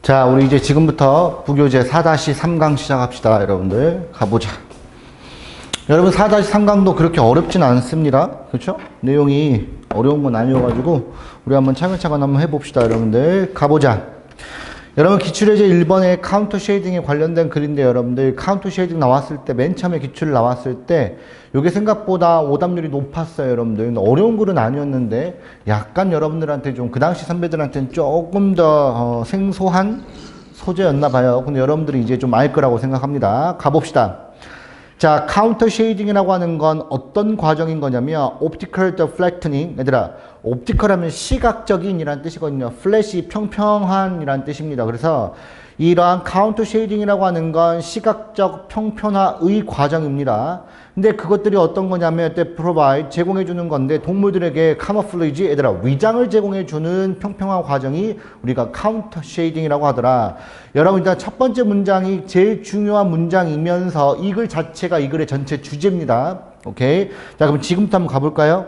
자, 우리 이제 지금부터 부교재 4-3강 시작합시다. 여러분들 가보자. 여러분 4-3강도 그렇게 어렵진 않습니다. 그렇죠? 내용이 어려운 건 아니어가지고 우리 한번 차근차근 한번 해봅시다. 여러분들 가보자. 여러분 기출예제 1번에 카운터 쉐이딩에 관련된 글인데, 여러분들 카운터 쉐이딩 나왔을 때 맨 처음에 기출 나왔을 때 이게 생각보다 오답률이 높았어요. 여러분들 어려운 글은 아니었는데 약간 여러분들한테 좀 그 당시 선배들한테는 조금 더 생소한 소재였나 봐요. 근데 여러분들이 이제 좀 알 거라고 생각합니다. 가봅시다. 자, 카운터 쉐이딩이라고 하는 건 어떤 과정인 거냐면 옵티컬 deflecting, 얘들아 옵티컬 하면 시각적인 이란 뜻이거든요. 플래시 평평한 이란 뜻입니다. 그래서 이러한 카운터 쉐이딩이라고 하는 건 시각적 평평화의 과정입니다. 근데 그것들이 어떤 거냐면 provide, 제공해 주는 건데 동물들에게 camouflage, 얘들아 위장을 제공해 주는 평평화 과정이 우리가 카운터 쉐이딩이라고 하더라. 여러분 일단 첫 번째 문장이 제일 중요한 문장이면서 이 글 자체가 이 글의 전체 주제입니다. 오케이? 자, 그럼 지금부터 한번 가볼까요?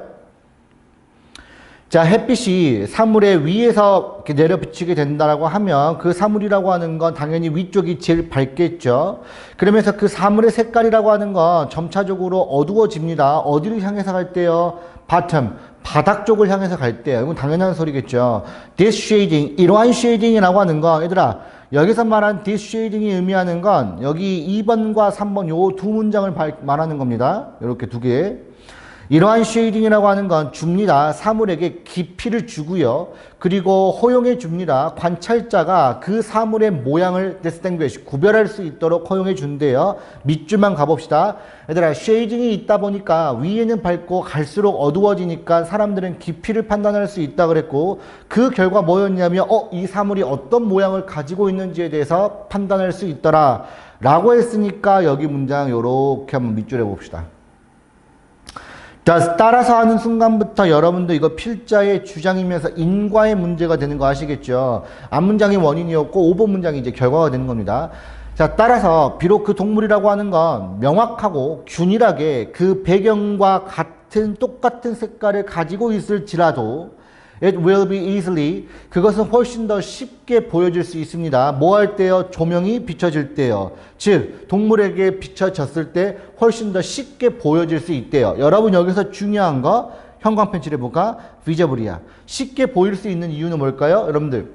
자, 햇빛이 사물의 위에서 이렇게 내려 비치게 된다라고 하면 그 사물이라고 하는 건 당연히 위쪽이 제일 밝겠죠. 그러면서 그 사물의 색깔이라고 하는 건 점차적으로 어두워집니다. 어디를 향해서 갈 때요? bottom, 바닥 쪽을 향해서 갈 때요. 이건 당연한 소리겠죠. This shading, 이러한 쉐이딩이라고 하는 건, 얘들아 여기서 말한 this shading이 의미하는 건 여기 2번과 3번 요 두 문장을 말하는 겁니다. 이렇게 두 개. 이러한 쉐이딩이라고 하는 건 줍니다. 사물에게 깊이를 주고요. 그리고 허용해 줍니다. 관찰자가 그 사물의 모양을 distinguish, 구별할 수 있도록 허용해 준대요. 밑줄만 가봅시다. 얘들아 쉐이딩이 있다 보니까 위에는 밝고 갈수록 어두워지니까 사람들은 깊이를 판단할 수 있다 그랬고, 그 결과 뭐였냐면 이 사물이 어떤 모양을 가지고 있는지에 대해서 판단할 수 있더라 라고 했으니까 여기 문장 요렇게 한번 밑줄해 봅시다. 자, 따라서 하는 순간부터 여러분도 이거 필자의 주장이면서 인과의 문제가 되는 거 아시겠죠? 앞문장이 원인이었고 5번 문장이 이제 결과가 되는 겁니다. 자, 따라서 비록 그 동물이라고 하는 건 명확하고 균일하게 그 배경과 같은 똑같은 색깔을 가지고 있을지라도 it will be easily, 그것은 훨씬 더 쉽게 보여질 수 있습니다. 뭐 할 때요? 조명이 비춰질 때요. 즉 동물에게 비춰졌을 때 훨씬 더 쉽게 보여질 수 있대요. 여러분 여기서 중요한 거 형광펜 칠해볼까? visible이야. 쉽게 보일 수 있는 이유는 뭘까요? 여러분들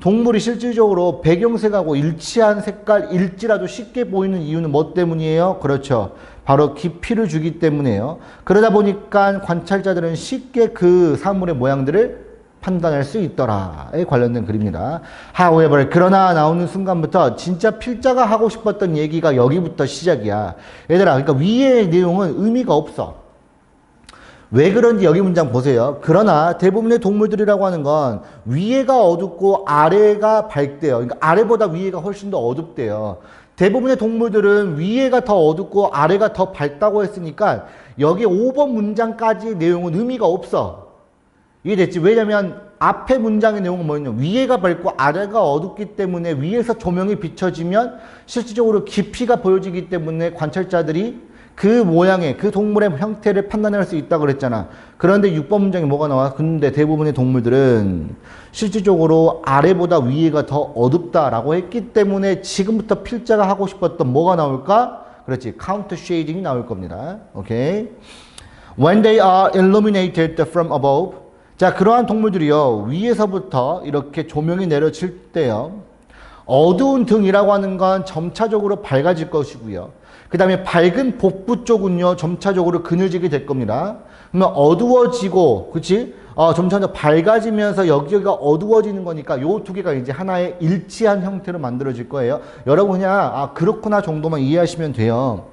동물이 실질적으로 배경색하고 일치한 색깔일지라도 쉽게 보이는 이유는 뭐 때문이에요? 그렇죠. 바로 깊이를 주기 때문에요. 그러다 보니까 관찰자들은 쉽게 그 사물의 모양들을 판단할 수 있더라에 관련된 글입니다. However, 그러나 나오는 순간부터 진짜 필자가 하고 싶었던 얘기가 여기부터 시작이야. 얘들아, 그러니까 위의 내용은 의미가 없어. 왜 그런지 여기 문장 보세요. 그러나 대부분의 동물들이라고 하는 건 위에가 어둡고 아래가 밝대요. 그러니까 아래보다 위에가 훨씬 더 어둡대요. 대부분의 동물들은 위에가 더 어둡고 아래가 더 밝다고 했으니까 여기 5번 문장까지 내용은 의미가 없어. 이해됐지? 왜냐면 앞에 문장의 내용은 뭐냐면 위에가 밝고 아래가 어둡기 때문에 위에서 조명이 비춰지면 실질적으로 깊이가 보여지기 때문에 관찰자들이 그 모양의 그 동물의 형태를 판단할 수 있다고 그랬잖아. 그런데 6번 문장에 뭐가 나와? 근데 대부분의 동물들은 실질적으로 아래보다 위에가 더 어둡다라고 했기 때문에 지금부터 필자가 하고 싶었던 뭐가 나올까? 그렇지. 카운터 쉐이딩이 나올 겁니다. 오케이. When they are illuminated from above. 자, 그러한 동물들이요. 위에서부터 이렇게 조명이 내려질 때요. 어두운 등이라고 하는 건 점차적으로 밝아질 것이고요. 그 다음에 밝은 복부 쪽은요, 점차적으로 그늘지게 될 겁니다. 그러면 어두워지고, 그치? 점차 밝아지면서 여기가 어두워지는 거니까 요 두 개가 이제 하나의 일치한 형태로 만들어질 거예요. 여러분 그냥, 그렇구나 정도만 이해하시면 돼요.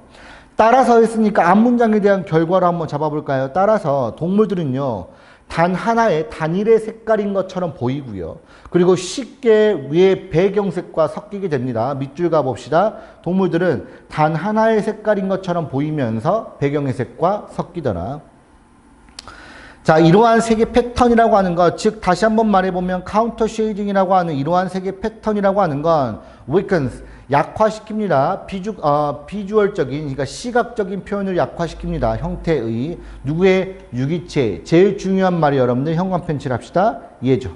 따라서 했으니까 앞문장에 대한 결과를 한번 잡아볼까요? 따라서 동물들은요, 단 하나의 단일의 색깔인 것처럼 보이고요. 그리고 쉽게 위의 배경색과 섞이게 됩니다. 밑줄 가봅시다. 동물들은 단 하나의 색깔인 것처럼 보이면서 배경의 색과 섞이더라. 자, 이러한 색의 패턴이라고 하는 것, 즉 다시 한번 말해보면 카운터 쉐이딩이라고 하는 이러한 색의 패턴이라고 하는 건 weakens, 약화시킵니다. 비주얼적인, 그러니까 시각적인 표현을 약화시킵니다. 형태의 누구의 유기체. 제일 중요한 말이 여러분들 형광펜 칠합시다. 얘죠.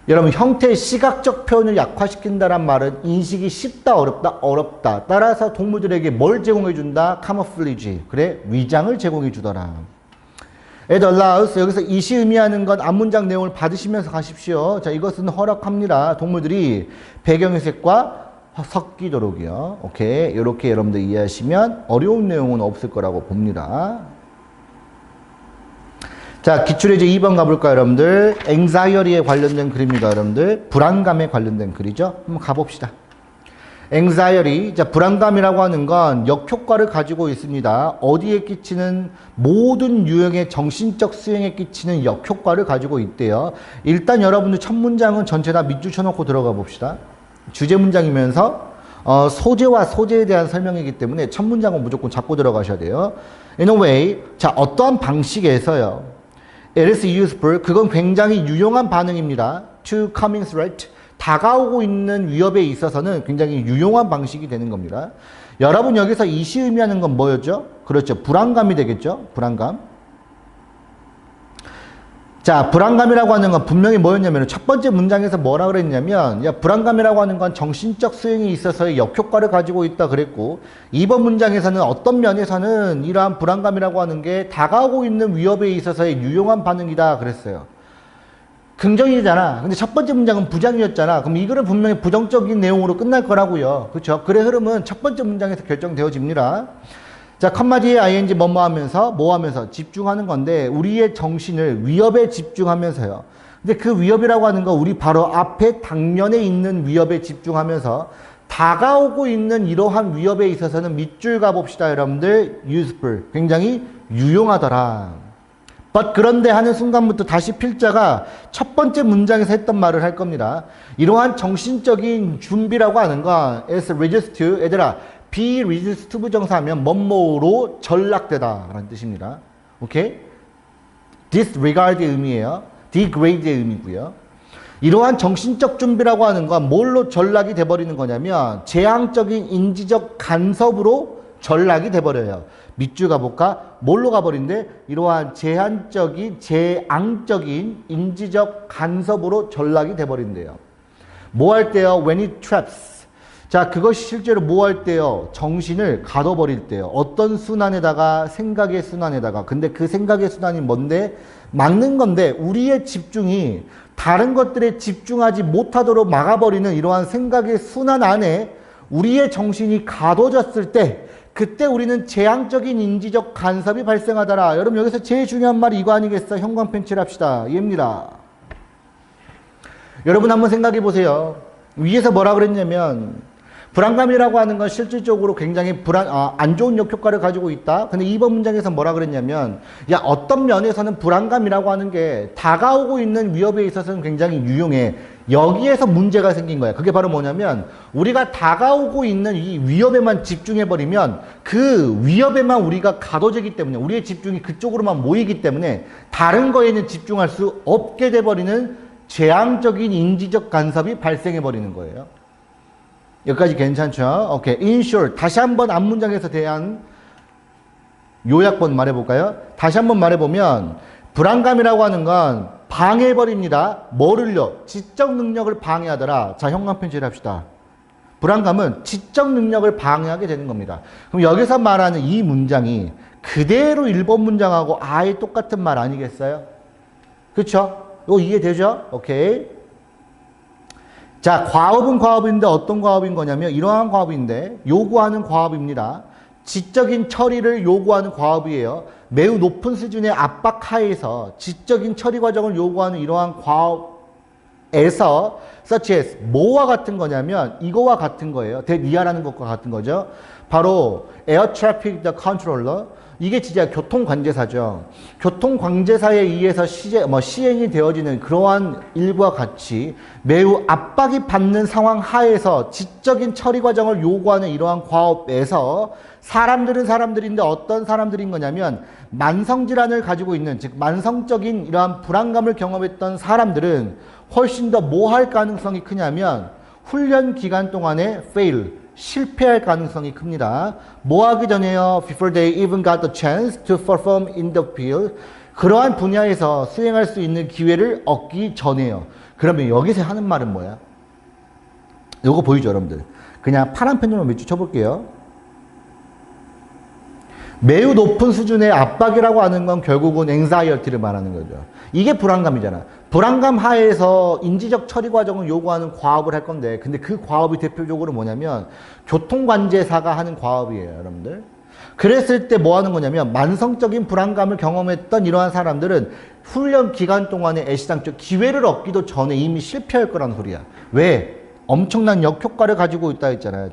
여러분 형태의 시각적 표현을 약화시킨다란 말은 인식이 쉽다 어렵다 어렵다. 따라서 동물들에게 뭘 제공해 준다? 카모플리지. 그래 위장을 제공해 주더라. It allows 여기서 이시 의미하는 건 앞문장 내용을 받으시면서 가십시오. 자 이것은 허락합니다. 동물들이 배경의 색과 섞이도록이요. 오케이 이렇게 여러분들 이해하시면 어려운 내용은 없을 거라고 봅니다. 자, 기출에 이제 2번 가볼까요, 여러분들? anxiety에 관련된 글입니다, 여러분들. 불안감에 관련된 글이죠. 한번 가봅시다. anxiety, 자, 불안감이라고 하는 건 역효과를 가지고 있습니다. 어디에 끼치는 모든 유형의 정신적 수행에 끼치는 역효과를 가지고 있대요. 일단 여러분들 첫 문장은 전체 다 밑줄 쳐놓고 들어가 봅시다. 주제 문장이면서 소재와 소재에 대한 설명이기 때문에 첫 문장은 무조건 잡고 들어가셔야 돼요. In a way, 자, 어떠한 방식에서요. It is useful. 그건 굉장히 유용한 반응입니다. To coming threat. 다가오고 있는 위협에 있어서는 굉장히 유용한 방식이 되는 겁니다. 여러분 여기서 이시 의미하는 건 뭐였죠? 그렇죠. 불안감이 되겠죠. 불안감. 자, 불안감이라고 하는 건 분명히 뭐였냐면 첫 번째 문장에서 뭐라 그랬냐면 야, 불안감이라고 하는 건 정신적 수행에 있어서의 역효과를 가지고 있다 그랬고 2번 문장에서는 어떤 면에서는 이러한 불안감이라고 하는 게 다가오고 있는 위협에 있어서의 유용한 반응이다 그랬어요. 긍정이잖아. 근데 첫 번째 문장은 부정이었잖아. 그럼 이거는 분명히 부정적인 내용으로 끝날 거라고요. 그렇죠? 글의 흐름은 첫 번째 문장에서 결정되어집니다. 자, 컴마 뒤에 ing 뭐뭐 하면서 집중하는 건데 우리의 정신을 위협에 집중하면서요. 근데 그 위협이라고 하는 거 우리 바로 앞에 당면에 있는 위협에 집중하면서 다가오고 있는 이러한 위협에 있어서는 밑줄 가봅시다, 여러분들. useful. 굉장히 유용하더라. but 그런데 하는 순간부터 다시 필자가 첫 번째 문장에서 했던 말을 할 겁니다. 이러한 정신적인 준비라고 하는 건 is resist to, 얘들아, be resist to 부정사하면 뭐뭐로 전락되다 라는 뜻입니다. 오케이? disregard의 의미예요. degrade의 의미고요. 이러한 정신적 준비라고 하는 건 뭘로 전락이 돼버리는 거냐면 재앙적인 인지적 간섭으로 전락이 돼버려요. 밑줄 가볼까? 뭘로 가버린대? 이러한 재앙적인 인지적 간섭으로 전락이 돼버린대요. 뭐 할 때요? When it traps. 자, 그것이 실제로 뭐 할 때요? 정신을 가둬버릴 때요. 어떤 순환에다가 생각의 순환에다가. 근데 그 생각의 순환이 뭔데? 막는 건데 우리의 집중이 다른 것들에 집중하지 못하도록 막아버리는 이러한 생각의 순환 안에 우리의 정신이 가둬졌을 때 그때 우리는 재앙적인 인지적 간섭이 발생하더라. 여러분 여기서 제일 중요한 말이 이거 아니겠어? 형광펜치를 합시다. 이해입니다. 여러분 한번 생각해 보세요. 위에서 뭐라 그랬냐면 불안감이라고 하는 건 실질적으로 굉장히 안 좋은 역효과를 가지고 있다. 근데 2번 문장에서 뭐라 그랬냐면 야, 어떤 면에서는 불안감이라고 하는 게 다가오고 있는 위협에 있어서는 굉장히 유용해. 여기에서 문제가 생긴 거야. 그게 바로 뭐냐면 우리가 다가오고 있는 이 위협에만 집중해버리면 그 위협에만 우리가 가둬지기 때문에 우리의 집중이 그쪽으로만 모이기 때문에 다른 거에는 집중할 수 없게 돼버리는 재앙적인 인지적 간섭이 발생해버리는 거예요. 여기까지 괜찮죠? 오케이. In short, 다시 한번 앞문장에서 대한 요약본 말해볼까요? 다시 한번 말해보면 불안감이라고 하는 건 방해해버립니다. 뭐를요? 지적 능력을 방해하더라. 자, 형광펜치를 합시다. 불안감은 지적 능력을 방해하게 되는 겁니다. 그럼 여기서 말하는 이 문장이 그대로 1번 문장하고 아예 똑같은 말 아니겠어요? 그쵸? 이거 이해되죠? 오케이. 자, 과업은 과업인데 어떤 과업인 거냐면 이러한 과업인데 요구하는 과업입니다. 지적인 처리를 요구하는 과업이에요. 매우 높은 수준의 압박 하에서 지적인 처리 과정을 요구하는 이러한 과업에서 such as 뭐와 같은 거냐면 이거와 같은 거예요. 대니아라는 것과 같은 거죠. 바로 Air Traffic Controller. 이게 진짜 교통관제사죠. 교통관제사에 의해서 시행이 되어지는 그러한 일과 같이 매우 압박이 받는 상황 하에서 지적인 처리 과정을 요구하는 이러한 과업에서 사람들은 사람들인데 어떤 사람들인 거냐면 만성질환을 가지고 있는, 즉 만성적인 이러한 불안감을 경험했던 사람들은 훨씬 더 뭐 할 가능성이 크냐면 훈련 기간 동안에 fail, 실패할 가능성이 큽니다. 뭐 하기 전에요? Before they even got the chance to perform in the field. 그러한 분야에서 수행할 수 있는 기회를 얻기 전에요. 그러면 여기서 하는 말은 뭐야? 요거 보이죠, 여러분들? 그냥 파란 펜으로 몇 줄 쳐볼게요. 매우 높은 수준의 압박이라고 하는 건 결국은 anxiety를 말하는 거죠. 이게 불안감이잖아. 불안감 하에서 인지적 처리 과정을 요구하는 과업을 할 건데, 근데 그 과업이 대표적으로 뭐냐면 교통관제사가 하는 과업이에요, 여러분들. 그랬을 때 뭐 하는 거냐면 만성적인 불안감을 경험했던 이러한 사람들은 훈련 기간 동안에 애시당초 기회를 얻기도 전에 이미 실패할 거란 소리야. 왜? 엄청난 역효과를 가지고 있다 했잖아요.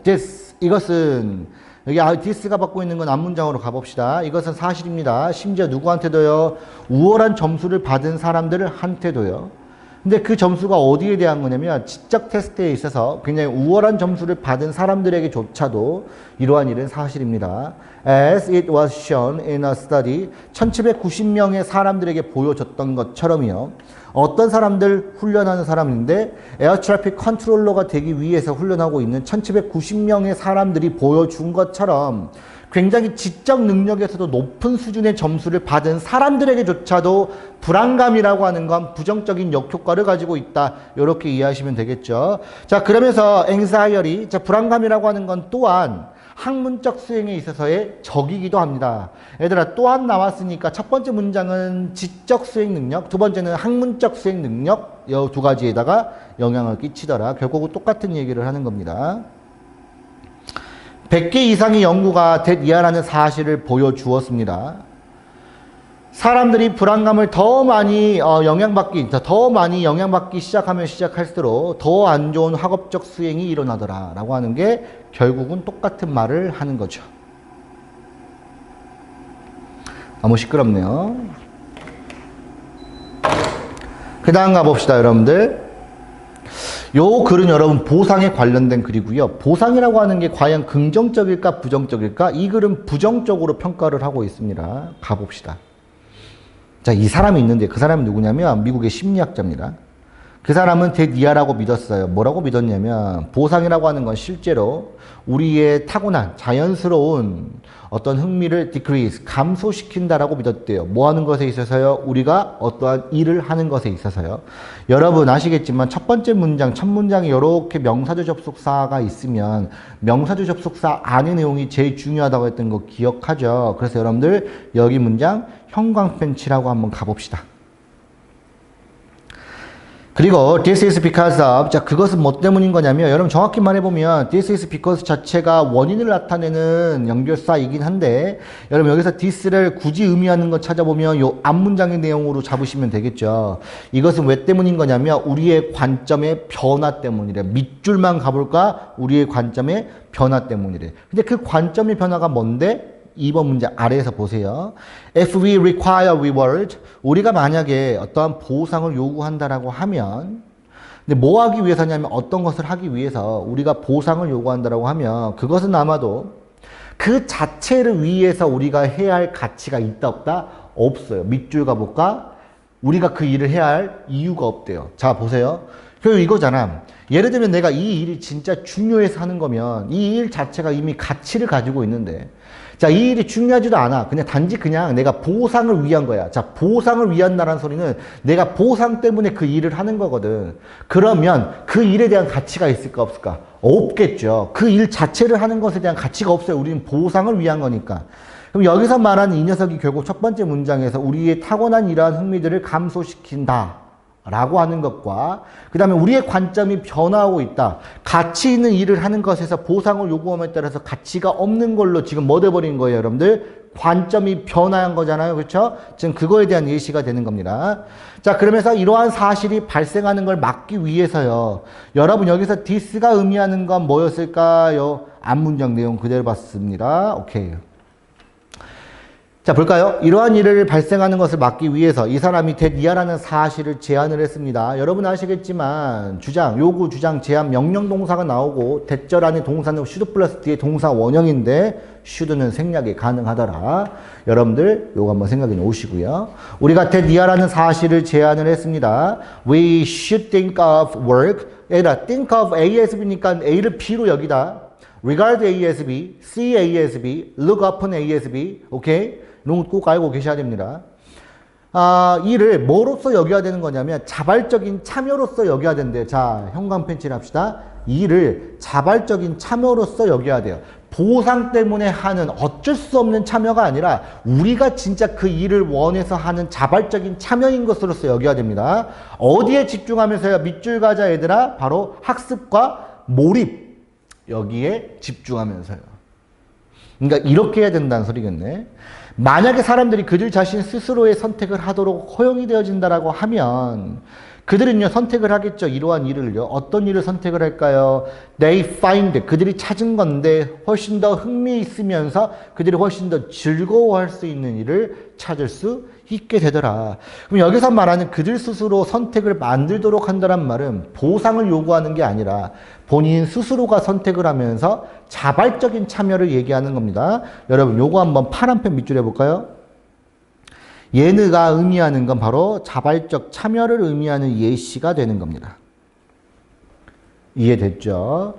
이것은 여기 this가 받고 있는 건 앞문장으로 가봅시다. 이것은 사실입니다. 심지어 누구한테도요. 우월한 점수를 받은 사람들한테도요. 근데 그 점수가 어디에 대한 거냐면 지적 테스트에 있어서 굉장히 우월한 점수를 받은 사람들에게조차도 이러한 일은 사실입니다. As it was shown in a study, 1790명의 사람들에게 보여줬던 것처럼요. 어떤 사람들 훈련하는 사람인데 에어 트래픽 컨트롤러가 되기 위해서 훈련하고 있는 1790명의 사람들이 보여준 것처럼 굉장히 지적 능력에서도 높은 수준의 점수를 받은 사람들에게조차도 불안감이라고 하는 건 부정적인 역효과를 가지고 있다. 이렇게 이해하시면 되겠죠. 자, 그러면서 anxiety, 자, 불안감이라고 하는 건 또한 학문적 수행에 있어서의 적이기도 합니다. 얘들아, 또한 나왔으니까 첫 번째 문장은 지적 수행 능력, 두 번째는 학문적 수행 능력, 이 두 가지에다가 영향을 끼치더라. 결국은 똑같은 얘기를 하는 겁니다. 100개 이상의 연구가 대이하라는 사실을 보여주었습니다. 사람들이 불안감을 더 많이 영향받기 시작하면 시작할수록 더 안 좋은 학업적 수행이 일어나더라 라고 하는 게 결국은 똑같은 말을 하는 거죠. 너무 시끄럽네요. 그 다음 가봅시다, 여러분들. 요 글은 여러분 보상에 관련된 글이고요. 보상이라고 하는 게 과연 긍정적일까 부정적일까? 이 글은 부정적으로 평가를 하고 있습니다. 가봅시다. 자, 이 사람이 있는데 그 사람이 누구냐면 미국의 심리학자입니다. 그 사람은 대니아라고 믿었어요. 뭐라고 믿었냐면 보상이라고 하는 건 실제로 우리의 타고난 자연스러운 어떤 흥미를 decrease, 감소시킨다라고 믿었대요. 뭐 하는 것에 있어서요? 우리가 어떠한 일을 하는 것에 있어서요. 여러분 아시겠지만 첫 번째 문장, 첫 문장에 이렇게 명사조 접속사가 있으면 명사조 접속사 안의 내용이 제일 중요하다고 했던 거 기억하죠? 그래서 여러분들 여기 문장 형광펜 칠하고 한번 가봅시다. 그리고 this is because of, 자, 그것은 뭐 때문인 거냐면 여러분 정확히 말해보면 this is because 자체가 원인을 나타내는 연결사이긴 한데 여러분 여기서 this를 굳이 의미하는 거 찾아보면 요 앞문장의 내용으로 잡으시면 되겠죠. 이것은 왜 때문인 거냐면 우리의 관점의 변화 때문이래. 밑줄만 가볼까? 우리의 관점의 변화 때문이래. 근데 그 관점의 변화가 뭔데? 2번 문제 아래에서 보세요. If we require reward, 우리가 만약에 어떠한 보상을 요구한다라고 하면, 근데 뭐 하기 위해서냐면 어떤 것을 하기 위해서 우리가 보상을 요구한다라고 하면 그것은 아마도 그 자체를 위해서 우리가 해야 할 가치가 있다 없다? 없어요. 밑줄 가볼까? 우리가 그 일을 해야 할 이유가 없대요. 자, 보세요. 그리고 이거잖아. 예를 들면 내가 이 일이 진짜 중요해서 하는 거면 이 일 자체가 이미 가치를 가지고 있는데 자, 이 일이 중요하지도 않아. 그냥 단지 그냥 내가 보상을 위한 거야. 자, 보상을 위한다는 소리는 내가 보상 때문에 그 일을 하는 거거든. 그러면 그 일에 대한 가치가 있을까 없을까? 없겠죠. 그 일 자체를 하는 것에 대한 가치가 없어요. 우리는 보상을 위한 거니까. 그럼 여기서 말하는 이 녀석이 결국 첫 번째 문장에서 우리의 타고난 이러한 흥미들을 감소시킨다 라고 하는 것과 그 다음에 우리의 관점이 변화하고 있다. 가치 있는 일을 하는 것에서 보상을 요구함에 따라서 가치가 없는 걸로 지금 뭐 돼버린 거예요, 여러분들? 관점이 변화한 거잖아요. 그렇죠? 지금 그거에 대한 예시가 되는 겁니다. 자, 그러면서 이러한 사실이 발생하는 걸 막기 위해서요. 여러분 여기서 this가 의미하는 건 뭐였을까요? 앞문장 내용 그대로 봤습니다. 오케이. 자, 볼까요? 이러한 일을 발생하는 것을 막기 위해서 이 사람이 대니아라는 사실을 제안을 했습니다. 여러분 아시겠지만 주장, 요구, 주장, 제안, 명령 동사가 나오고 대절 안에 동사는 should 플러스 뒤에 동사 원형인데 should는 생략이 가능하더라. 여러분들 요거 한번 생각해 놓으시고요. 우리가 대니아라는 사실을 제안을 했습니다. We should think of work. 얘들아, think of A as B니까 A를 B로 여기다. regard A as B, see A as B, look upon A as B. 오케이? 이런 거 꼭 알고 계셔야 됩니다. 이를 뭐로서 여겨야 되는 거냐면 자발적인 참여로서 여겨야 된대요. 자, 형광 펜칠 합시다. 이를 자발적인 참여로서 여겨야 돼요. 보상 때문에 하는 어쩔 수 없는 참여가 아니라 우리가 진짜 그 일을 원해서 하는 자발적인 참여인 것으로서 여겨야 됩니다. 어디에 집중하면서요? 밑줄 가자 얘들아. 바로 학습과 몰입. 여기에 집중하면서요. 그러니까 이렇게 해야 된다는 소리겠네. 만약에 사람들이 그들 자신 스스로의 선택을 하도록 허용이 되어진다라고 하면 그들은요 선택을 하겠죠. 이러한 일을요. 어떤 일을 선택을 할까요? They find, 그들이 찾은 건데 훨씬 더 흥미있으면서 그들이 훨씬 더 즐거워할 수 있는 일을 찾을 수 있게 되더라. 그럼 여기서 말하는 그들 스스로 선택을 만들도록 한다는 말은 보상을 요구하는 게 아니라 본인 스스로가 선택을 하면서 자발적인 참여를 얘기하는 겁니다. 여러분 요거 한번 파란펜 밑줄 해볼까요? 얘느가 의미하는 건 바로 자발적 참여를 의미하는 예시가 되는 겁니다. 이해됐죠?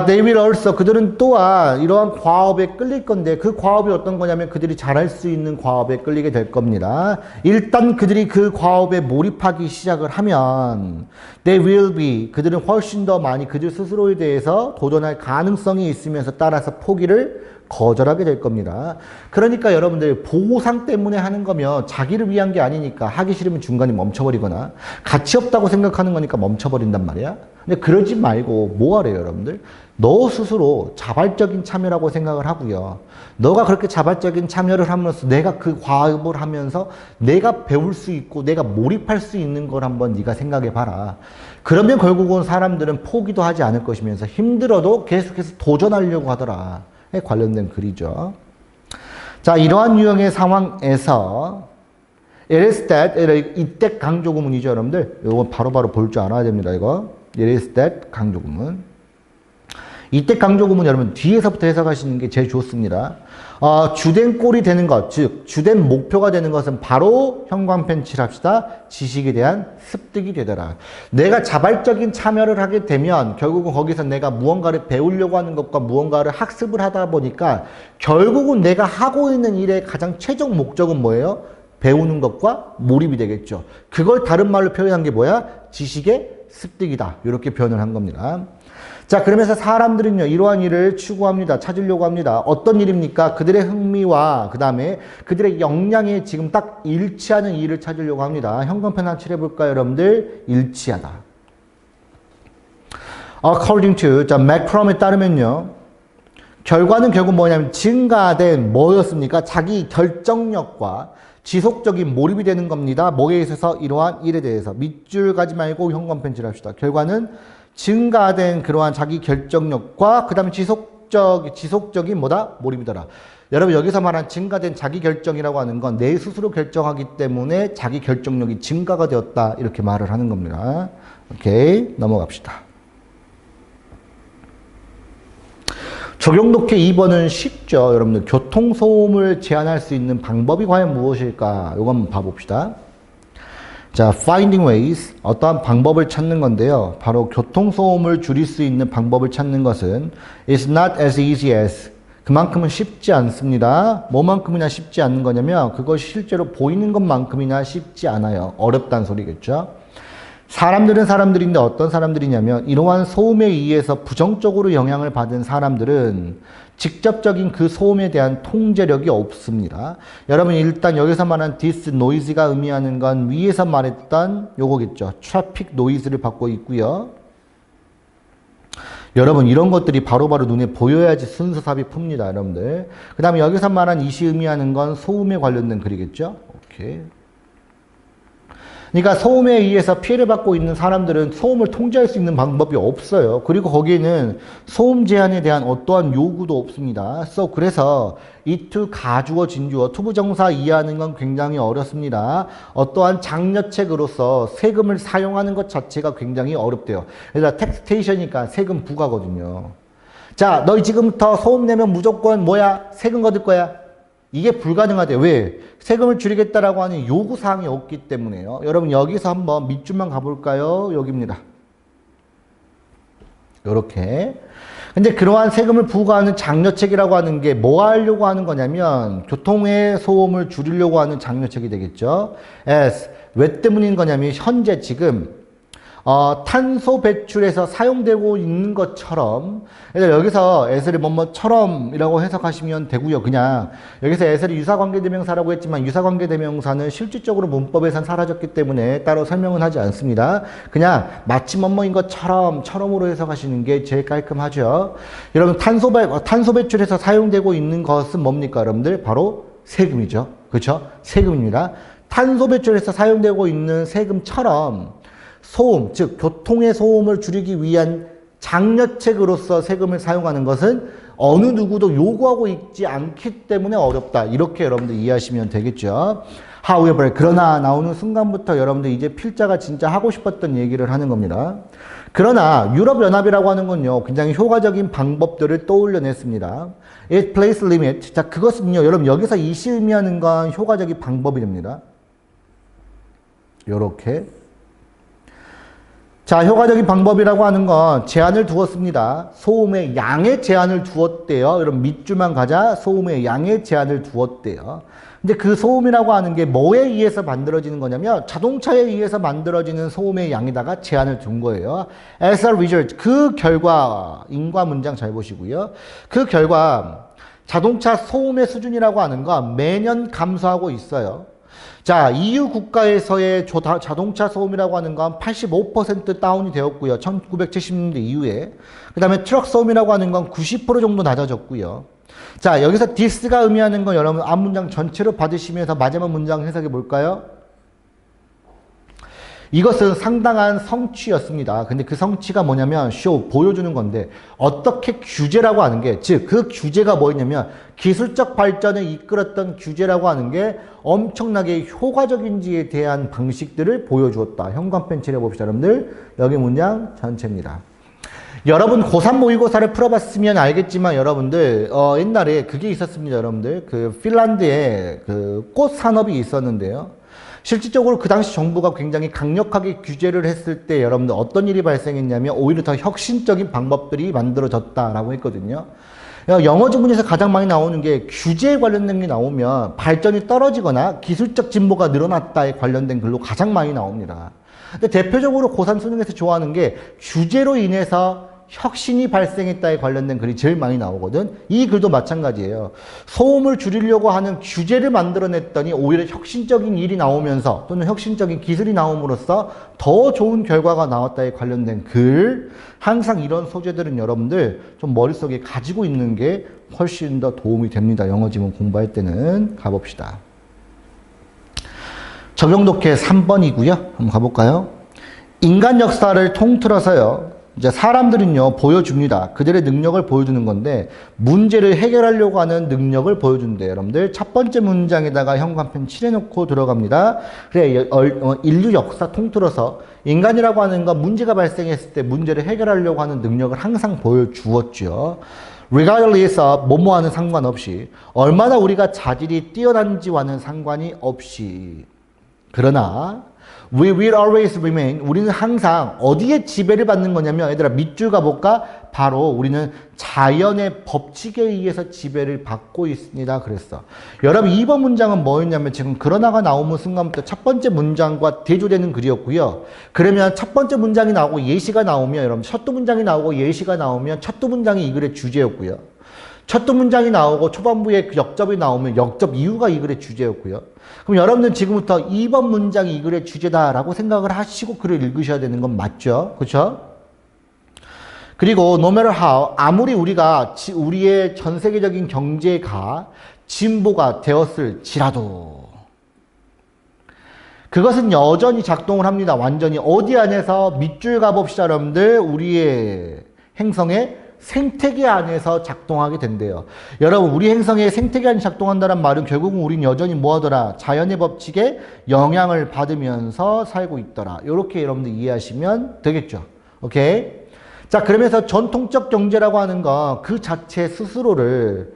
They will also, 그들은 또한 이러한 과업에 끌릴 건데 그 과업이 어떤 거냐면 그들이 잘할 수 있는 과업에 끌리게 될 겁니다. 일단 그들이 그 과업에 몰입하기 시작을 하면 they will be, 그들은 훨씬 더 많이 그들 스스로에 대해서 도전할 가능성이 있으면서 따라서 포기를 거절하게 될 겁니다. 그러니까 여러분들 보상 때문에 하는 거면 자기를 위한 게 아니니까 하기 싫으면 중간에 멈춰버리거나 가치 없다고 생각하는 거니까 멈춰버린단 말이야. 근데 그러지 말고 뭐 하래요 여러분들? 너 스스로 자발적인 참여라고 생각을 하고요. 너가 그렇게 자발적인 참여를 하면서 내가 그 과업을 하면서 내가 배울 수 있고 내가 몰입할 수 있는 걸 한번 네가 생각해 봐라. 그러면 결국은 사람들은 포기도 하지 않을 것이면서 힘들어도 계속해서 도전하려고 하더라. 관련된 글이죠. 자, 이러한 유형의 상황에서 it is that, 이때 강조 구문이죠, 여러분들. 이거 바로바로 볼 줄 알아야 됩니다, 이거. it is that 강조 구문. 이때 강조 구문 여러분 뒤에서부터 해석하시는 게 제일 좋습니다. 주된 꼴이 되는 것, 즉 주된 목표가 되는 것은 바로 형광펜 칠합시다. 지식에 대한 습득이 되더라. 내가 자발적인 참여를 하게 되면 결국은 거기서 내가 무언가를 배우려고 하는 것과 무언가를 학습을 하다 보니까 결국은 내가 하고 있는 일의 가장 최종 목적은 뭐예요? 배우는 것과 몰입이 되겠죠. 그걸 다른 말로 표현한 게 뭐야? 지식의 습득이다. 이렇게 표현을 한 겁니다. 자, 그러면서 사람들은요, 이러한 일을 추구합니다. 찾으려고 합니다. 어떤 일입니까? 그들의 흥미와 그 다음에 그들의 역량에 지금 딱 일치하는 일을 찾으려고 합니다. 형광펜 하나 칠해볼까요, 여러분들? 일치하다. According to, 자, 맥크럼에 따르면요, 결과는 결국 뭐냐면 증가된 뭐였습니까? 자기 결정력과 지속적인 몰입이 되는 겁니다. 뭐에 있어서? 이러한 일에 대해서. 밑줄 가지 말고 형광펜 칠합시다. 결과는 증가된 그러한 자기 결정력과 그 다음에 지속적인 뭐다? 몰입이더라. 여러분 여기서 말한 증가된 자기 결정이라고 하는 건 내 스스로 결정하기 때문에 자기 결정력이 증가가 되었다. 이렇게 말을 하는 겁니다. 오케이, 넘어갑시다. 적용 독해 2번은 쉽죠. 여러분들 교통소음을 제한할 수 있는 방법이 과연 무엇일까? 이거 한번 봐봅시다. 자, finding ways, 어떠한 방법을 찾는 건데요. 바로 교통소음을 줄일 수 있는 방법을 찾는 것은 is not as easy as, 그만큼은 쉽지 않습니다. 뭐만큼이나 쉽지 않는 거냐면 그것이 실제로 보이는 것만큼이나 쉽지 않아요. 어렵다는 소리겠죠. 사람들은 사람들인데 어떤 사람들이냐면 이러한 소음에 의해서 부정적으로 영향을 받은 사람들은 직접적인 그 소음에 대한 통제력이 없습니다. 여러분 일단 여기서 말한 this noise가 의미하는 건 위에서 말했던 요거겠죠. traffic noise를 받고 있고요. 여러분 이런 것들이 바로바로 눈에 보여야지 순서삽이 풉니다. 여러분들. 그 다음에 여기서 말한 이시 의미하는 건 소음에 관련된 글이겠죠. 오케이. 그러니까 소음에 의해서 피해를 받고 있는 사람들은 소음을 통제할 수 있는 방법이 없어요. 그리고 거기에는 소음 제한에 대한 어떠한 요구도 없습니다. 그래서 이투 가주어 진주어 투부정사 이해하는 건 굉장히 어렵습니다. 어떠한 장려책으로서 세금을 사용하는 것 자체가 굉장히 어렵대요. 그래서 텍스테이션이니까 세금 부과거든요. 자, 너희 지금부터 소음 내면 무조건 뭐야? 세금 거둘 거야. 이게 불가능하대. 왜? 세금을 줄이겠다라고 하는 요구사항이 없기 때문에요. 여러분 여기서 한번 밑줄만 가볼까요? 여기입니다. 요렇게. 근데 그러한 세금을 부과하는 장려책이라고 하는 게 뭐 하려고 하는 거냐면 교통의 소음을 줄이려고 하는 장려책이 되겠죠. as 왜 때문인 거냐면 현재 지금 탄소 배출에서 사용되고 있는 것처럼 여기서 as를 뭐뭐처럼이라고 해석하시면 되고요. 그냥 여기서 as를 유사관계대명사라고 했지만 유사관계대명사는 실질적으로 문법에선 사라졌기 때문에 따로 설명은 하지 않습니다. 그냥 마치 뭐뭐인 것처럼으로 해석하시는 게 제일 깔끔하죠. 여러분 탄소 배출에서 사용되고 있는 것은 뭡니까 여러분들? 바로 세금이죠. 그렇죠? 세금입니다. 탄소 배출에서 사용되고 있는 세금처럼 소음, 즉 교통의 소음을 줄이기 위한 장려책으로서 세금을 사용하는 것은 어느 누구도 요구하고 있지 않기 때문에 어렵다. 이렇게 여러분들 이해하시면 되겠죠. However, 그러나 나오는 순간부터 여러분들 이제 필자가 진짜 하고 싶었던 얘기를 하는 겁니다. 그러나 유럽연합이라고 하는 건요, 굉장히 효과적인 방법들을 떠올려냈습니다. It places limit. 자, 그것은요, 여러분 여기서 이 시 의미하는 건 효과적인 방법이 됩니다. 요렇게. 자, 효과적인 방법이라고 하는 건 제한을 두었습니다. 소음의 양의 제한을 두었대요. 여러분 밑줄만 가자. 소음의 양의 제한을 두었대요. 근데 그 소음이라고 하는 게 뭐에 의해서 만들어지는 거냐면 자동차에 의해서 만들어지는 소음의 양에다가 제한을 둔 거예요. As a result, 그 결과, 인과 문장 잘 보시고요. 그 결과 자동차 소음의 수준이라고 하는 건 매년 감소하고 있어요. 자, EU 국가에서의 자동차 소음이라고 하는 건 85% 다운이 되었고요. 1970년대 이후에. 그 다음에 트럭 소음이라고 하는 건 90% 정도 낮아졌고요. 자, 여기서 this가 의미하는 건 여러분 앞문장 전체로 받으시면서 마지막 문장 해석해 볼까요? 이것은 상당한 성취였습니다. 근데 그 성취가 뭐냐면 show, 보여주는 건데 어떻게 규제라고 하는 게, 즉 그 규제가 뭐였냐면 기술적 발전을 이끌었던 규제라고 하는 게 엄청나게 효과적인지에 대한 방식들을 보여주었다. 현관펜 칠해봅시다. 여러분들 여기 문장 전체입니다. 여러분 고3 모의고사를 풀어봤으면 알겠지만 여러분들 옛날에 그게 있었습니다. 여러분들 그 핀란드에 그 꽃 산업이 있었는데요. 실질적으로 그 당시 정부가 굉장히 강력하게 규제를 했을 때 여러분들 어떤 일이 발생했냐면 오히려 더 혁신적인 방법들이 만들어졌다라고 했거든요. 영어 지문에서 가장 많이 나오는 게 규제에 관련된 게 나오면 발전이 떨어지거나 기술적 진보가 늘어났다에 관련된 글로 가장 많이 나옵니다. 근데 대표적으로 고3 수능에서 좋아하는 게 규제로 인해서 혁신이 발생했다에 관련된 글이 제일 많이 나오거든. 이 글도 마찬가지예요. 소음을 줄이려고 하는 규제를 만들어냈더니 오히려 혁신적인 일이 나오면서 또는 혁신적인 기술이 나옴으로써 더 좋은 결과가 나왔다에 관련된 글. 항상 이런 소재들은 여러분들 좀 머릿속에 가지고 있는 게 훨씬 더 도움이 됩니다. 영어 지문 공부할 때는. 가봅시다. 적용 독해 3번이고요. 한번 가볼까요? 인간 역사를 통틀어서요. 이제 사람들은요, 보여줍니다. 그들의 능력을 보여주는 건데, 문제를 해결하려고 하는 능력을 보여준대요. 여러분들, 첫 번째 문장에다가 현관펜 칠해놓고 들어갑니다. 그래, 인류 역사 통틀어서, 인간이라고 하는 건 문제가 발생했을 때 문제를 해결하려고 하는 능력을 항상 보여주었죠. regardless of, 뭐뭐하는 상관없이, 얼마나 우리가 자질이 뛰어난지와는 상관이 없이. 그러나, We will always remain. 우리는 항상 어디에 지배를 받는 거냐면, 얘들아, 밑줄 가볼까? 바로 우리는 자연의 법칙에 의해서 지배를 받고 있습니다. 그랬어. 여러분, 2번 문장은 뭐였냐면, 지금 그러나가 나오는 순간부터 첫 번째 문장과 대조되는 글이었고요. 그러면 첫 번째 문장이 나오고 예시가 나오면, 여러분, 첫 두 문장이 나오고 예시가 나오면 첫 두 문장이 이 글의 주제였고요. 첫 두 문장이 나오고 초반부에 그 역접이 나오면 역접 이유가 이 글의 주제였고요. 그럼 여러분들 지금부터 2번 문장이 이 글의 주제다라고 생각을 하시고 글을 읽으셔야 되는 건 맞죠? 그렇죠? 그리고 no matter how, 아무리 우리가 우리의 전 세계적인 경제가 진보가 되었을지라도 그것은 여전히 작동을 합니다. 완전히. 어디 안에서 밑줄 가봅시다, 여러분들. 우리의 행성의 생태계 안에서 작동하게 된대요. 여러분, 우리 행성의 생태계 안에 작동한다는 말은 결국은 우린 여전히 뭐하더라? 자연의 법칙에 영향을 받으면서 살고 있더라. 이렇게 여러분들 이해하시면 되겠죠. 오케이? 자, 그러면서 전통적 경제라고 하는 건 그 자체 스스로를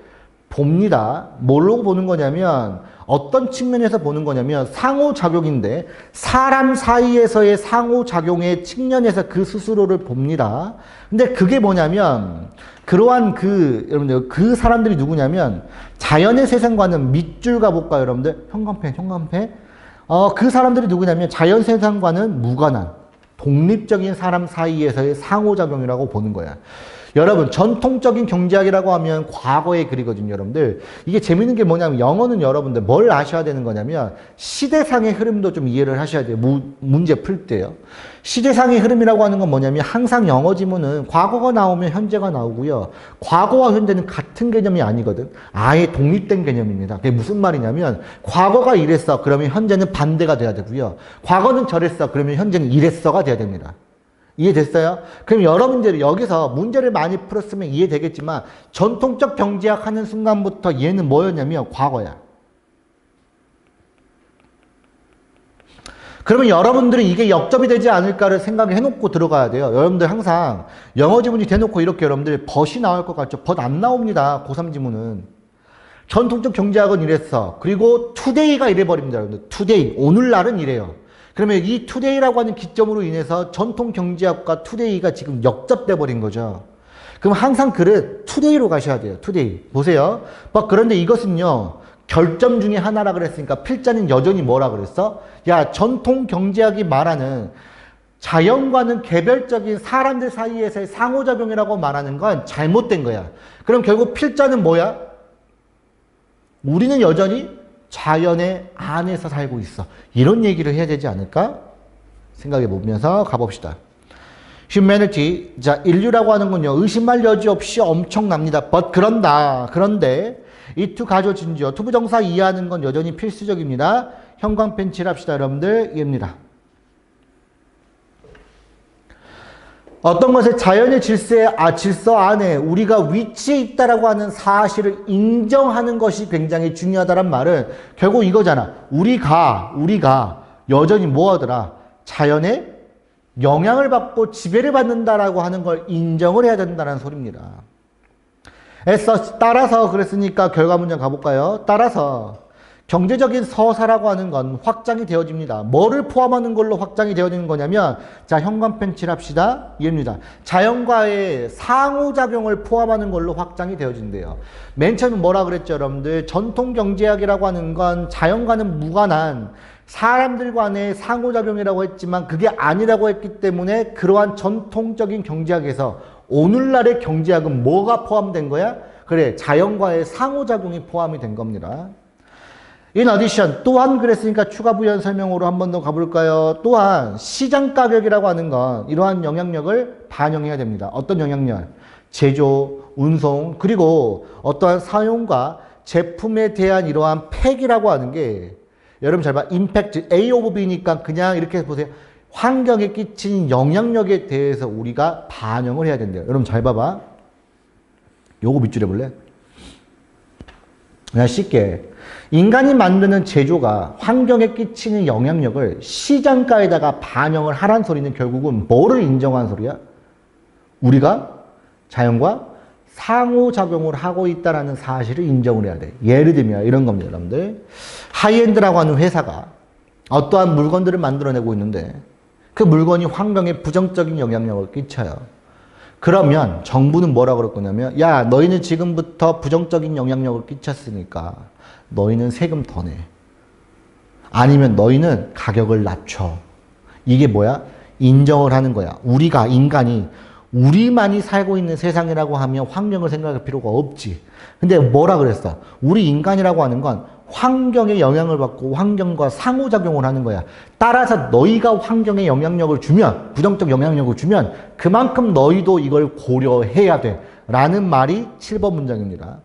봅니다. 뭘로 보는 거냐면 어떤 측면에서 보는 거냐면 상호작용인데 사람 사이에서의 상호작용의 측면에서 그 스스로를 봅니다. 근데 그게 뭐냐면 그러한 여러분들 그 사람들이 누구냐면 자연의 세상과는 밑줄 가볼까요 여러분들? 형광펜. 그 사람들이 누구냐면 자연 세상과는 무관한 독립적인 사람 사이에서의 상호작용이라고 보는 거야. 여러분 전통적인 경제학이라고 하면 과거의 글이거든요 여러분들. 이게 재밌는 게 뭐냐면 영어는 여러분들 뭘 아셔야 되는 거냐면 시대상의 흐름도 좀 이해를 하셔야 돼요. 문제 풀 때요. 시대상의 흐름이라고 하는 건 뭐냐면 항상 영어 지문은 과거가 나오면 현재가 나오고요. 과거와 현재는 같은 개념이 아니거든. 아예 독립된 개념입니다. 그게 무슨 말이냐면 과거가 이랬어 그러면 현재는 반대가 돼야 되고요. 과거는 저랬어 그러면 현재는 이랬어가 돼야 됩니다. 이해됐어요? 그럼 여러분들이 여기서 문제를 많이 풀었으면 이해되겠지만 전통적 경제학 하는 순간부터 얘는 뭐였냐면 과거야. 그러면 여러분들은 이게 역접이 되지 않을까를 생각해놓고 들어가야 돼요. 여러분들 항상 영어 지문이 대놓고 이렇게 여러분들 벗이 나올 것 같죠? 벗 안 나옵니다. 고3 지문은. 전통적 경제학은 이랬어. 그리고 투데이가 이래버립니다. 여러분들. 투데이. 오늘날은 이래요. 그러면 이 투데이라고 하는 기점으로 인해서 전통 경제학과 투데이가 지금 역접돼 버린 거죠. 그럼 항상 투데이로 가셔야 돼요. 투데이. 보세요. 그런데 이것은요. 결점 중에 하나라 그랬으니까 필자는 여전히 뭐라 그랬어? 야, 전통 경제학이 말하는 자연과는 개별적인 사람들 사이에서의 상호작용이라고 말하는 건 잘못된 거야. 그럼 결국 필자는 뭐야? 우리는 여전히 자연의 안에서 살고 있어. 이런 얘기를 해야 되지 않을까? 생각해 보면서 가봅시다. Humanity. 자, 인류라고 하는 건요. 의심할 여지 없이 엄청납니다. 그런데 이 투 가져진지요. 투부정사 이해하는 건 여전히 필수적입니다. 형광펜 칠합시다. 여러분들. 이해입니다. 어떤 것의 자연의 질서 안에 우리가 위치해 있다라고 하는 사실을 인정하는 것이 굉장히 중요하다는 말은 결국 이거잖아. 우리가 여전히 뭐하더라? 자연의 영향을 받고 지배를 받는다라고 하는 걸 인정을 해야 된다는 소리입니다. 따라서 그랬으니까 결과 문장 가볼까요? 따라서 경제적인 서사라고 하는 건 확장이 되어집니다. 뭐를 포함하는 걸로 확장이 되어지는 거냐면 자, 형광펜 칠합시다. 이해입니다. 자연과의 상호작용을 포함하는 걸로 확장이 되어진대요. 맨 처음에 뭐라 그랬죠, 여러분들? 전통 경제학이라고 하는 건 자연과는 무관한 사람들 간의 상호작용이라고 했지만 그게 아니라고 했기 때문에 그러한 전통적인 경제학에서 오늘날의 경제학은 뭐가 포함된 거야? 그래, 자연과의 상호작용이 포함이 된 겁니다. In addition, 또한 그랬으니까 추가 부연 설명으로 한 번 더 가볼까요? 또한 시장 가격이라고 하는 건 이러한 영향력을 반영해야 됩니다. 어떤 영향력? 제조, 운송, 그리고 어떠한 사용과 제품에 대한 이러한 팩이라고 하는 게 여러분 잘 봐. 임팩트, A of B니까 그냥 이렇게 보세요. 환경에 끼친 영향력에 대해서 우리가 반영을 해야 된대요. 여러분 잘 봐봐. 요거 밑줄 해볼래? 그냥 쉽게. 인간이 만드는 제조가 환경에 끼치는 영향력을 시장가에다가 반영을 하란 소리는 결국은 뭐를 인정한 소리야? 우리가 자연과 상호작용을 하고 있다는 사실을 인정을 해야 돼. 예를 들면 이런 겁니다, 여러분들. 하이엔드라고 하는 회사가 어떠한 물건들을 만들어내고 있는데 그 물건이 환경에 부정적인 영향력을 끼쳐요. 그러면 정부는 뭐라고 그럴 거냐면 야, 너희는 지금부터 부정적인 영향력을 끼쳤으니까 너희는 세금 더 내. 아니면 너희는 가격을 낮춰. 이게 뭐야? 인정을 하는 거야. 우리가 인간이 우리만이 살고 있는 세상이라고 하면 환경을 생각할 필요가 없지. 근데 뭐라 그랬어? 우리 인간이라고 하는 건 환경에 영향을 받고 환경과 상호작용을 하는 거야. 따라서 너희가 환경에 영향력을 주면, 부정적 영향력을 주면 그만큼 너희도 이걸 고려해야 돼. 라는 말이 7번 문장입니다.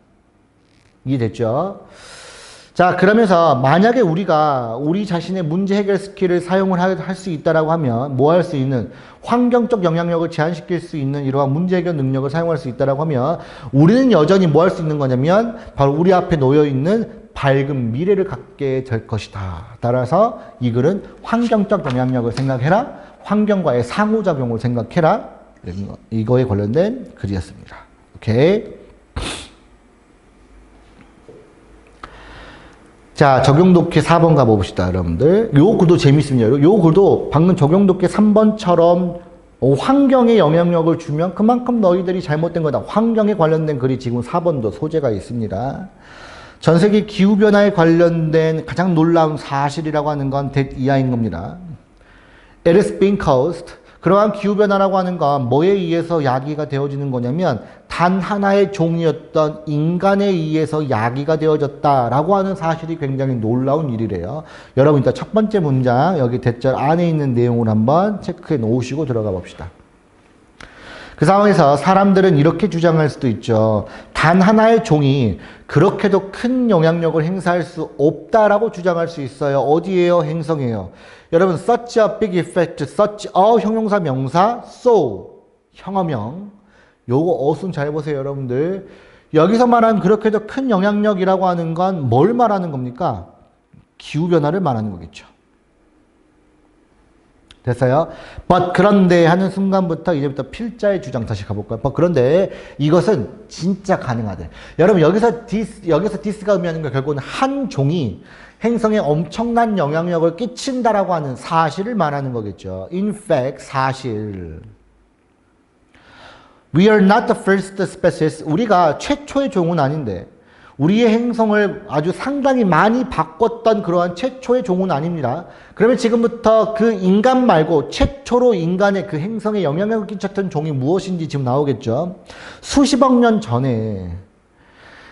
이해됐죠? 자, 그러면서 만약에 우리가 우리 자신의 문제 해결 스킬을 사용을 할 수 있다라고 하면 뭐 할 수 있는 환경적 영향력을 제한시킬 수 있는 이러한 문제 해결 능력을 사용할 수 있다라고 하면 우리는 여전히 뭐 할 수 있는 거냐면 바로 우리 앞에 놓여 있는 밝은 미래를 갖게 될 것이다. 따라서 이 글은 환경적 영향력을 생각해라. 환경과의 상호작용을 생각해라. 이거에 관련된 글이었습니다. 오케이. 자, 적용 독해 4번 가봅시다, 여러분들. 요 글도 재밌습니다. 요 글도 방금 적용 독해 3번처럼 환경에 영향력을 주면 그만큼 너희들이 잘못된 거다. 환경에 관련된 글이 지금 4번도 소재가 있습니다. 전 세계 기후변화에 관련된 가장 놀라운 사실이라고 하는 건 이하인 겁니다. It is being caused. 그러한 기후변화라고 하는 건 뭐에 의해서 야기가 되어지는 거냐면 단 하나의 종이었던 인간에 의해서 야기가 되어졌다라고 하는 사실이 굉장히 놀라운 일이래요. 여러분 일단 첫 번째 문장 여기 대절 안에 있는 내용을 한번 체크해 놓으시고 들어가 봅시다. 그 상황에서 사람들은 이렇게 주장할 수도 있죠. 단 하나의 종이 그렇게도 큰 영향력을 행사할 수 없다라고 주장할 수 있어요. 어디에요? 행성이에요. 여러분, such a big effect, such a 형용사 명사, so 형어명. 요거 어순 잘 보세요, 여러분들. 여기서 말하는 그렇게도 큰 영향력이라고 하는 건 뭘 말하는 겁니까? 기후변화를 말하는 거겠죠. 됐어요? but 그런데 하는 순간부터 이제부터 필자의 주장 다시 가볼까요? but 그런데 이것은 진짜 가능하대. 여러분 여기서 this가 의미하는 건 결국은 한 종이 행성에 엄청난 영향력을 끼친다라고 하는 사실을 말하는 거겠죠. In fact 사실. We are not the first species. 우리가 최초의 종은 아닌데 우리의 행성을 아주 상당히 많이 바꿨던 그러한 최초의 종은 아닙니다. 그러면 지금부터 그 인간 말고 최초로 인간의 그 행성에 영향력을 끼쳤던 종이 무엇인지 지금 나오겠죠. 수십억 년 전에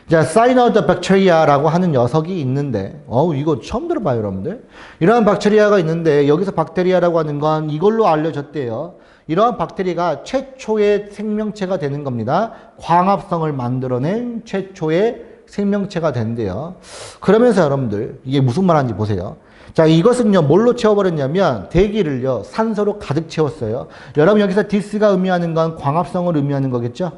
자, 사이너드박테리아라고 하는 녀석이 있는데 이거 처음 들어봐요, 여러분들. 이러한 박테리아가 있는데 여기서 박테리아라고 하는 건 이걸로 알려졌대요. 이러한 박테리아가 최초의 생명체가 되는 겁니다. 광합성을 만들어낸 최초의 생명체가 된대요. 그러면서 여러분들 이게 무슨 말하는지 보세요. 자, 이것은요 뭘로 채워버렸냐면 대기를요 산소로 가득 채웠어요. 여러분 여기서 this가 의미하는 건 광합성을 의미하는 거겠죠.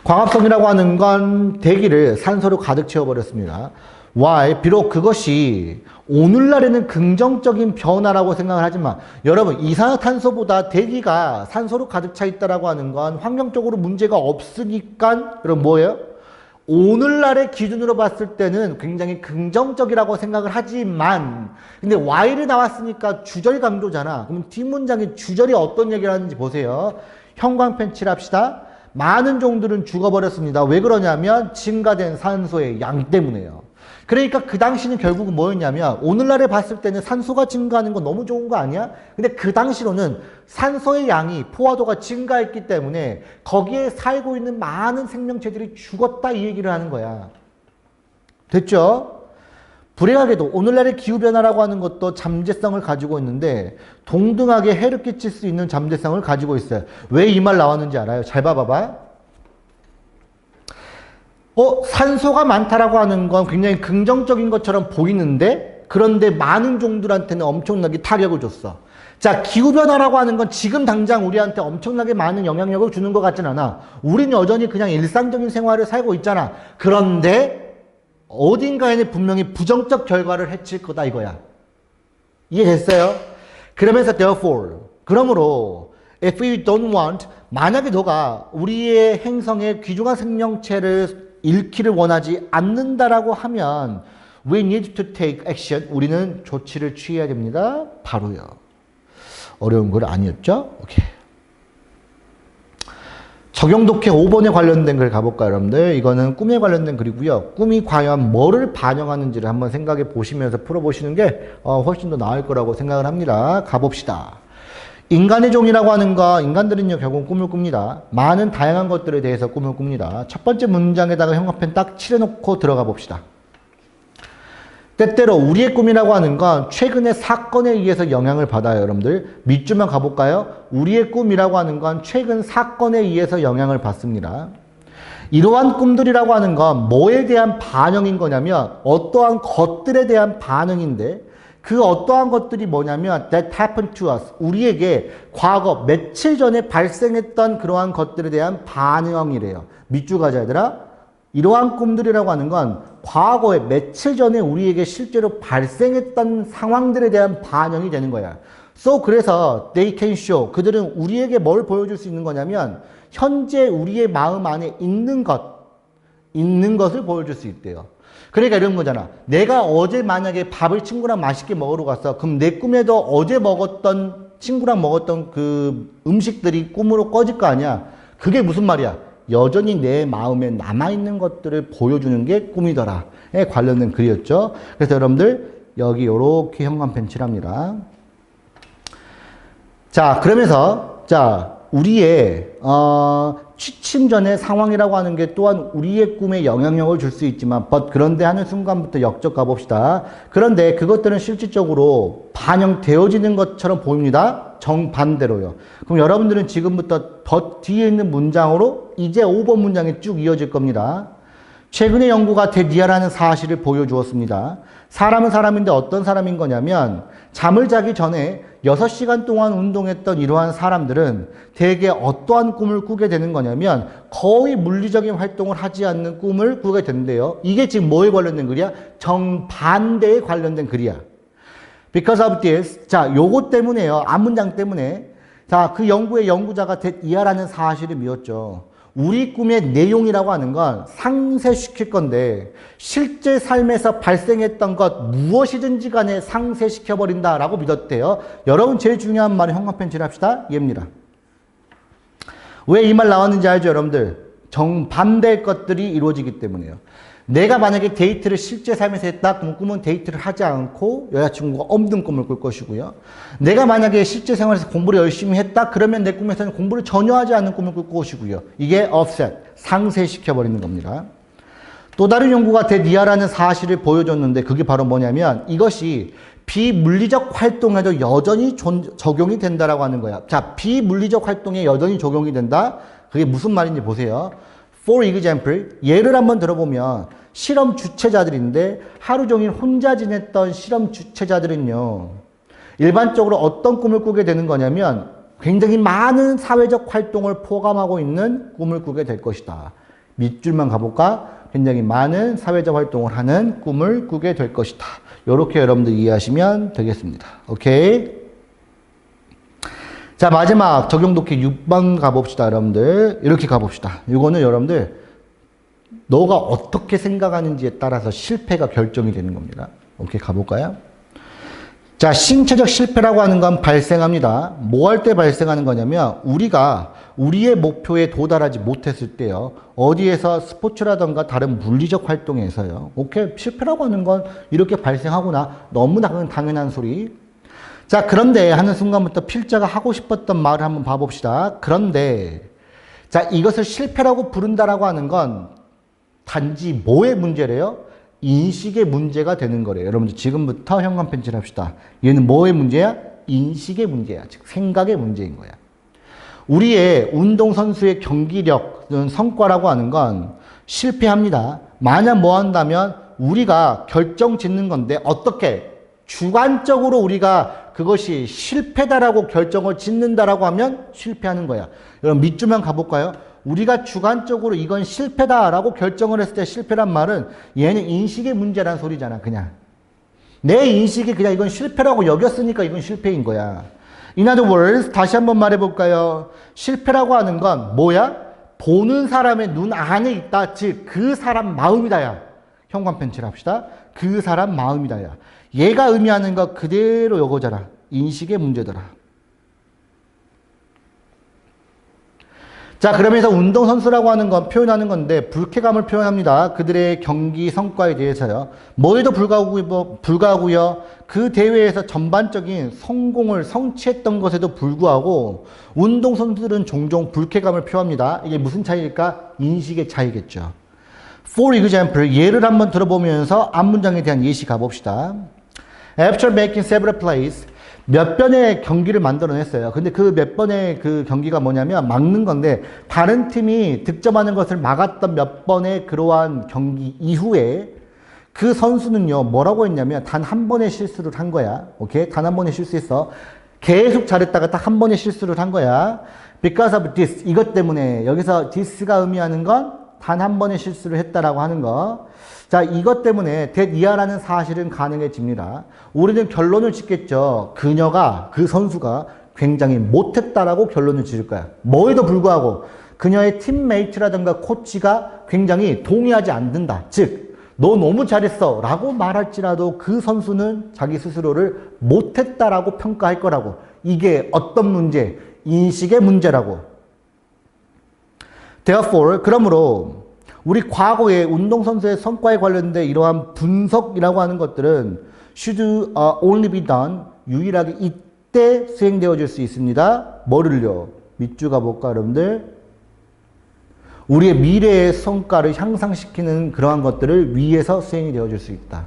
광합성이라고 하는 건 대기를 산소로 가득 채워버렸습니다. Why? 비록 그것이 오늘날에는 긍정적인 변화라고 생각을 하지만 여러분 이산화탄소보다 대기가 산소로 가득 차 있다라고 하는 건 환경적으로 문제가 없으니까 여러분 뭐예요? 오늘날의 기준으로 봤을 때는 굉장히 긍정적이라고 생각을 하지만 근데 Why를 나왔으니까 주절 강조잖아. 그럼 뒷문장의 주절이 어떤 얘기를 하는지 보세요. 형광펜 칠합시다. 많은 종들은 죽어버렸습니다. 왜 그러냐면 증가된 산소의 양 때문에요. 그러니까 그 당시는 결국은 뭐였냐면 오늘날에 봤을 때는 산소가 증가하는 건 너무 좋은 거 아니야? 근데 그 당시로는 산소의 양이 포화도가 증가했기 때문에 거기에 살고 있는 많은 생명체들이 죽었다 이 얘기를 하는 거야. 됐죠? 불행하게도 오늘날의 기후변화라고 하는 것도 잠재성을 가지고 있는데 동등하게 해를 끼칠 수 있는 잠재성을 가지고 있어요. 왜 이 말 나왔는지 알아요? 잘 봐봐봐. 산소가 많다라고 하는 건 굉장히 긍정적인 것처럼 보이는데 그런데 많은 종들한테는 엄청나게 타격을 줬어. 자, 기후변화라고 하는 건 지금 당장 우리한테 엄청나게 많은 영향력을 주는 것 같진 않아. 우린 여전히 그냥 일상적인 생활을 살고 있잖아. 그런데 어딘가에는 분명히 부정적 결과를 해칠 거다 이거야. 이해됐어요? 그러면서 therefore 그러므로 if we don't want 만약에 너가 우리의 행성의 귀중한 생명체를 잃기를 원하지 않는다라고 하면 we need to take action. 우리는 조치를 취해야 됩니다. 바로요. 어려운 글 아니었죠? 오케이. 적용 독해 5번에 관련된 글 가볼까요, 여러분들? 이거는 꿈에 관련된 글이고요. 꿈이 과연 뭐를 반영하는지를 한번 생각해 보시면서 풀어보시는 게 훨씬 더 나을 거라고 생각을 합니다. 가봅시다. 인간의 종이라고 하는 거, 인간들은요, 결국 꿈을 꿉니다. 많은 다양한 것들에 대해서 꿈을 꿉니다. 첫 번째 문장에다가 형광펜 딱 칠해놓고 들어가 봅시다. 때때로 우리의 꿈이라고 하는 건 최근의 사건에 의해서 영향을 받아요, 여러분들. 밑줄만 가볼까요? 우리의 꿈이라고 하는 건 최근 사건에 의해서 영향을 받습니다. 이러한 꿈들이라고 하는 건 뭐에 대한 반영인 거냐면 어떠한 것들에 대한 반응인데 그 어떠한 것들이 뭐냐면 that happened to us. 우리에게 과거 며칠 전에 발생했던 그러한 것들에 대한 반응이래요. 밑줄 가자 얘들아. 이러한 꿈들이라고 하는 건 과거에 며칠 전에 우리에게 실제로 발생했던 상황들에 대한 반영이 되는 거야. So 그래서 they can show. 그들은 우리에게 뭘 보여줄 수 있는 거냐면 현재 우리의 마음 안에 있는 것, 있는 것을 보여줄 수 있대요. 그러니까 이런 거잖아. 내가 어제 만약에 밥을 친구랑 맛있게 먹으러 갔어. 그럼 내 꿈에도 어제 먹었던 친구랑 먹었던 그 음식들이 꿈으로 꺼질 거 아니야. 그게 무슨 말이야? 여전히 내 마음에 남아있는 것들을 보여주는 게 꿈이더라에 관련된 글이었죠. 그래서 여러분들 여기 요렇게 현관펜 칠합니다. 자, 그러면서 자 우리의 취침 전의 상황이라고 하는 게 또한 우리의 꿈에 영향력을 줄 수 있지만 그런데 하는 순간부터 역적 가봅시다. 그런데 그것들은 실질적으로 반영되어지는 것처럼 보입니다. 정반대로요. 그럼 여러분들은 지금부터 뒤에 있는 문장으로 이제 5번 문장이 쭉 이어질 겁니다. 최근의 연구가 대니아라는 사실을 보여주었습니다. 사람은 사람인데 어떤 사람인 거냐면 잠을 자기 전에 6시간 동안 운동했던 이러한 사람들은 대개 어떠한 꿈을 꾸게 되는 거냐면 거의 물리적인 활동을 하지 않는 꿈을 꾸게 된대요. 이게 지금 뭐에 관련된 글이야? 정반대에 관련된 글이야. Because of this. 자, 요거 때문에요. 앞문장 때문에. 자, 그 연구의 연구자가 대니아라는 사실을 미웠죠. 우리 꿈의 내용이라고 하는 건 상쇄시킬 건데 실제 삶에서 발생했던 것 무엇이든지 간에 상쇄시켜버린다라고 믿었대요. 여러분 제일 중요한 말은 형광펜 칠합시다. 얘입니다. 왜 이 말 나왔는지 알죠 여러분들? 정반대의 것들이 이루어지기 때문에요. 내가 만약에 데이트를 실제 삶에서 했다 그럼 꿈은 데이트를 하지 않고 여자친구가 없는 꿈을 꿀 것이고요. 내가 만약에 실제 생활에서 공부를 열심히 했다 그러면 내 꿈에서는 공부를 전혀 하지 않는 꿈을 꿀 것이고요. 이게 offset, 상쇄시켜버리는 겁니다. 또 다른 연구가 대니아라는 사실을 보여줬는데 그게 바로 뭐냐면 이것이 비물리적 활동에도 여전히 적용이 된다라고 하는 거야. 자, 비물리적 활동에 여전히 적용이 된다? 그게 무슨 말인지 보세요. For example, 예를 한번 들어보면 실험 주체자들인데 하루 종일 혼자 지냈던 실험 주체자들은요. 일반적으로 어떤 꿈을 꾸게 되는 거냐면 굉장히 많은 사회적 활동을 포함하고 있는 꿈을 꾸게 될 것이다. 밑줄만 가볼까? 굉장히 많은 사회적 활동을 하는 꿈을 꾸게 될 것이다. 이렇게 여러분들 이해하시면 되겠습니다. 오케이? 자, 마지막 적용 독해 6번 가봅시다, 여러분들. 이렇게 가봅시다. 이거는 여러분들 너가 어떻게 생각하는지에 따라서 실패가 결정이 되는 겁니다. 오케이, 가볼까요? 자, 신체적 실패라고 하는 건 발생합니다. 뭐 할 때 발생하는 거냐면 우리가 우리의 목표에 도달하지 못했을 때요. 어디에서 스포츠라던가 다른 물리적 활동에서요. 오케이, 실패라고 하는 건 이렇게 발생하구나. 너무나 당연한 소리. 자, 그런데 하는 순간부터 필자가 하고 싶었던 말을 한번 봐봅시다. 그런데 자, 이것을 실패라고 부른다라고 하는 건 단지 뭐의 문제래요? 인식의 문제가 되는 거래요. 여러분들 지금부터 현관펜 칠합시다. 얘는 뭐의 문제야? 인식의 문제야. 즉 생각의 문제인 거야. 우리의 운동선수의 경기력 성과라고 하는 건 실패합니다. 만약 뭐 한다면 우리가 결정 짓는 건데 어떻게? 주관적으로 우리가 그것이 실패다라고 결정을 짓는다라고 하면 실패하는 거야. 여러분 밑줄만 가볼까요? 우리가 주관적으로 이건 실패다라고 결정을 했을 때 실패란 말은 얘는 인식의 문제란 소리잖아. 그냥 내 인식이 그냥 이건 실패라고 여겼으니까 이건 실패인 거야. In other words, 다시 한번 말해볼까요? 실패라고 하는 건 뭐야? 보는 사람의 눈 안에 있다. 즉 그 사람 마음이다야. 현관펜 칠합시다. 그 사람 마음이다야. 얘가 의미하는 것 그대로 요거잖아. 인식의 문제더라. 자, 그러면서 운동선수라고 하는 건 표현하는 건데 불쾌감을 표현합니다. 그들의 경기 성과에 대해서요. 뭐에도 불구하고요. 그 대회에서 전반적인 성공을 성취했던 것에도 불구하고 운동선수들은 종종 불쾌감을 표합니다. 이게 무슨 차이일까? 인식의 차이겠죠. For example, 예를 한번 들어보면서 앞문장에 대한 예시 가봅시다. After making several plays, 몇 번의 경기를 만들어냈어요. 근데 그 몇 번의 그 경기가 뭐냐면 막는 건데 다른 팀이 득점하는 것을 막았던 몇 번의 그러한 경기 이후에 그 선수는요 뭐라고 했냐면 단 한 번의 실수를 한 거야. 오케이? 단 한 번의 실수했어. 계속 잘했다가 딱 한 번의 실수를 한 거야. Because of this. 이것 때문에 여기서 this가 의미하는 건 단 한 번의 실수를 했다라고 하는 거. 자, 이것 때문에 대니아라는 사실은 가능해집니다. 우리는 결론을 짓겠죠. 그 선수가 굉장히 못했다라고 결론을 지을 거야. 뭐에도 불구하고 그녀의 팀메이트라든가 코치가 굉장히 동의하지 않는다. 즉, 너 너무 잘했어 라고 말할지라도 그 선수는 자기 스스로를 못했다라고 평가할 거라고. 이게 어떤 문제? 인식의 문제라고. Therefore, 그러므로 우리 과거의 운동선수의 성과에 관련된 이러한 분석이라고 하는 것들은 should only be done. 유일하게 이때 수행되어질 수 있습니다. 뭐를요? 밑줄 가볼까 여러분들? 우리의 미래의 성과를 향상시키는 그러한 것들을 위해서 수행이 되어질 수 있다.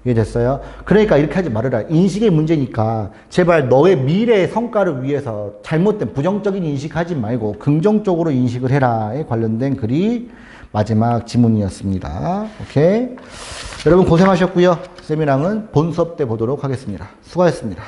이해됐어요? 그러니까 이렇게 하지 말아라. 인식의 문제니까 제발 너의 미래의 성과를 위해서 잘못된 부정적인 인식하지 말고 긍정적으로 인식을 해라에 관련된 글이 마지막 지문이었습니다. 오케이? 여러분 고생하셨고요. 세미랑은 본 수업 때 보도록 하겠습니다. 수고하셨습니다.